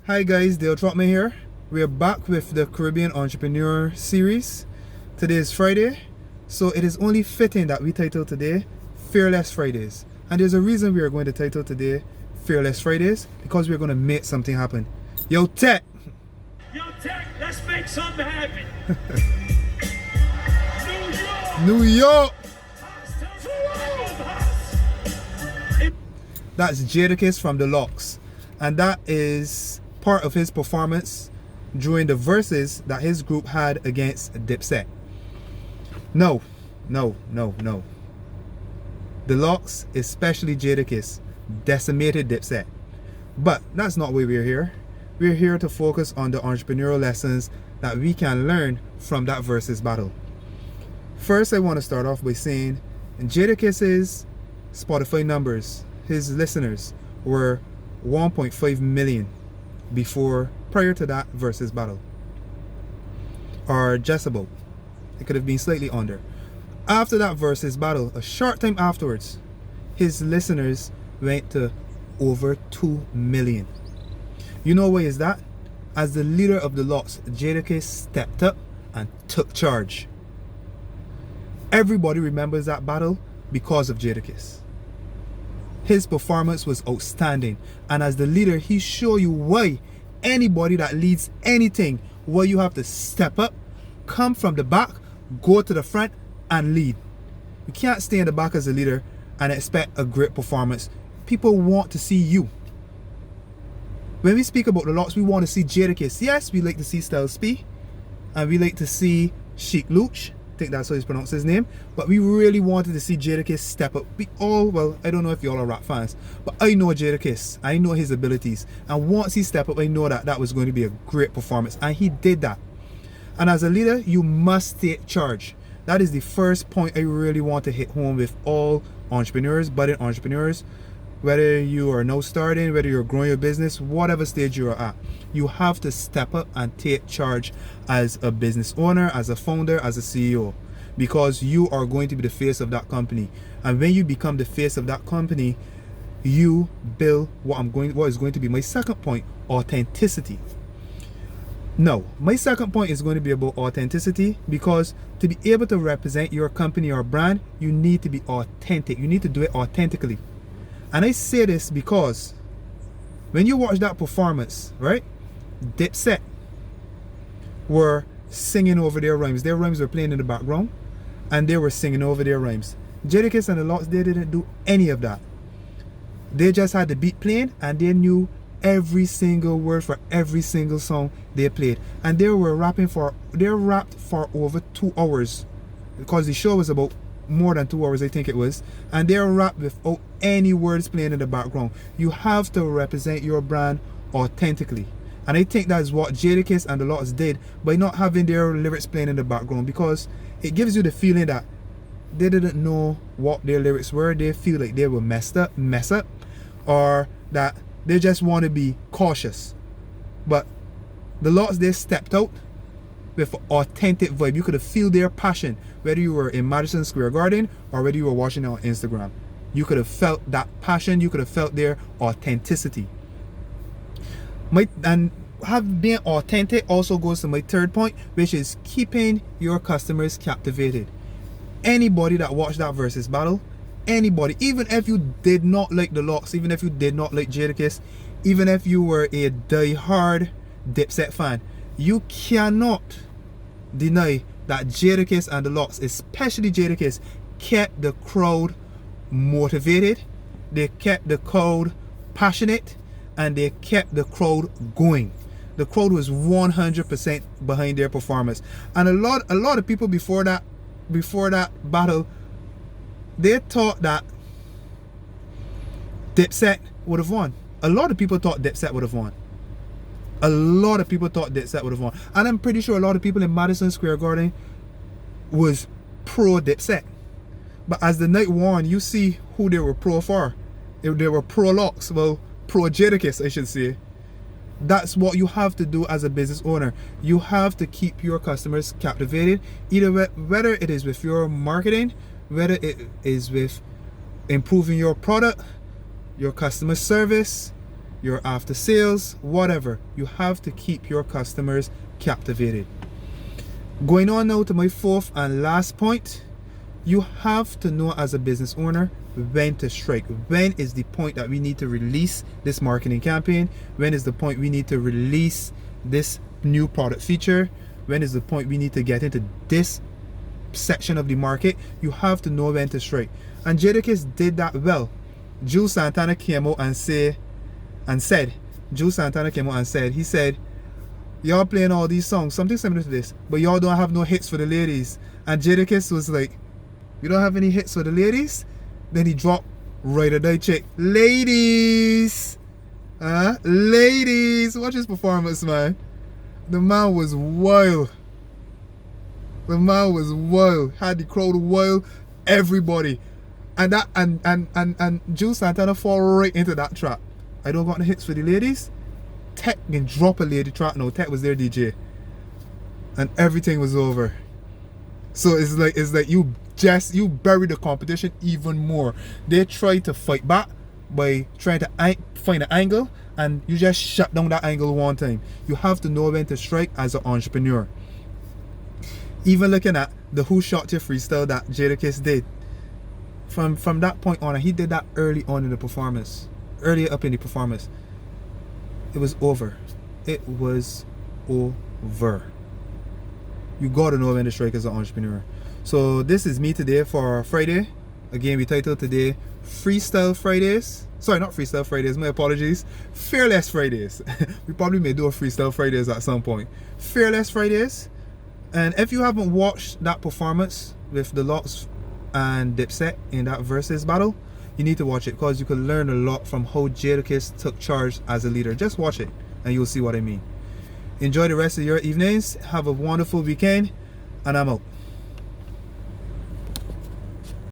Hi guys, Dale Trotman here. We're back with the Caribbean Entrepreneur series. Today is Friday, so it is only fitting that we title today Fearless Fridays. And there's a reason we are going to title today Fearless Fridays, because we're going to make something happen. Yo Tech! Yo Tech, let's make something happen. New York! That's Jadakiss from The Locks, and that is part of his performance during the Verzuz that his group had against Dipset. No. The Locks, especially Jadakiss, decimated Dipset. But that's not why we're here. We're here to focus on the entrepreneurial lessons that we can learn from that Verzuz battle. First, I want to start off by saying Jadakiss's Spotify numbers, his listeners, were 1.5 million prior to that Verzuz battle, or just about. It could have been slightly under. After that Verzuz battle, a short time afterwards, his listeners went to over 2 million. You know why is that? As the leader of the Locks, Jadakiss stepped up and took charge. Everybody remembers that battle because of Jadakiss. His performance was outstanding, and as the leader, he showed you why anybody that leads anything, why you have to step up, come from the back, go to the front and lead. You can't stay in the back as a leader and expect a great performance. People want to see you. When we speak about the Locks, we want to see Jadakiss. Yes, we like to see Styles P, and we like to see Sheik Luch. I think that's how he's pronounced his name, but we really wanted to see Jadakiss step up. I don't know if y'all are rap fans, but I know Jadakiss, I know his abilities, and once he stepped up, I know that was going to be a great performance, and he did that. And as a leader, you must take charge. That is the first point I really want to hit home with all entrepreneurs, budding entrepreneurs, whether you are now starting, whether you're growing your business, whatever stage you are at, you have to step up and take charge as a business owner, as a founder, as a CEO, because you are going to be the face of that company. And when you become the face of that company, you build what is going to be my second point: authenticity. No, my second point is going to be about authenticity, because to be able to represent your company or brand, you need to be authentic. You need to do it authentically. And I say this because when you watch that performance, right, Dipset were singing over their rhymes. Their rhymes were playing in the background, and they were singing over their rhymes. Jadakiss and the Locks, they didn't do any of that. They just had the beat playing, and they knew every single word for every single song they played. And they rapped for over 2 hours, because the show was about more than 2 hours, I think it was, and they rapped without any words playing in the background. You have to represent your brand authentically, and I think that's what Jadakiss and the Locks did by not having their lyrics playing in the background, because it gives you the feeling that they didn't know what their lyrics were. They feel like they will mess up, or that they just want to be cautious. But the Locks, they stepped out with an authentic vibe. You could have feel their passion, whether you were in Madison Square Garden or whether you were watching it on Instagram. You could have felt that passion. You could have felt their authenticity. Being authentic also goes to my third point, which is keeping your customers captivated. Anybody that watched that Verzuz battle, anybody, even if you did not like the Locks, even if you did not like Jadakiss, even if you were a die-hard Dipset fan, you cannot deny that Jadakiss and the Locks, especially Jadakiss, kept the crowd motivated, they kept the crowd passionate, and they kept the crowd going. The crowd was 100% behind their performance. And a lot of people before that battle, they thought that Dipset would have won. A lot of people thought Dipset would have won. And I'm pretty sure a lot of people in Madison Square Garden was pro Dipset. But as the night wore on, you see who they were pro for. They were pro Locks, well, pro Jadakiss, I should say. That's what you have to do as a business owner. You have to keep your customers captivated, whether it is with your marketing, whether it is with improving your product, your customer service, your after sales, whatever. You have to keep your customers captivated. Going on now to my fourth and last point, you have to know as a business owner when to strike. When is the point that we need to release this marketing campaign? When is the point we need to release this new product feature? When is the point we need to get into this section of the market? You have to know when to strike. And Jadakiss did that well. Jules Santana came out and said, he said, y'all playing all these songs, something similar to this, but y'all don't have no hits for the ladies. And Jadakiss was like, you don't have any hits for the ladies? Then he dropped Right or Die Chick. Ladies! Ladies! Watch his performance, man. The man was wild. The man was wild. Had the crowd wild. Everybody. And that and Jules Santana fall right into that trap. I don't got the hits for the ladies. Tech can drop a lady track now. Tech was their DJ. And everything was over. So it's like you bury the competition even more. They try to fight back by trying to find an angle, and you just shut down that angle one time. You have to know when to strike as an entrepreneur. Even looking at the Who Shot Your freestyle that Jadakiss did, from that point on, and he did that early on in the performance, earlier up in the performance, it was over. It was over. You gotta know when to strike as an entrepreneur. So this is me today for Friday. Again, we titled today Freestyle Fridays. Sorry, not Freestyle Fridays, my apologies. Fearless Fridays. We probably may do a Freestyle Fridays at some point. Fearless Fridays. And if you haven't watched that performance with the Lots and Dipset in that Verzuz battle, you need to watch it, because you can learn a lot from how Jadakiss took charge as a leader. Just watch it and you'll see what I mean. Enjoy the rest of your evenings. Have a wonderful weekend, and I'm out.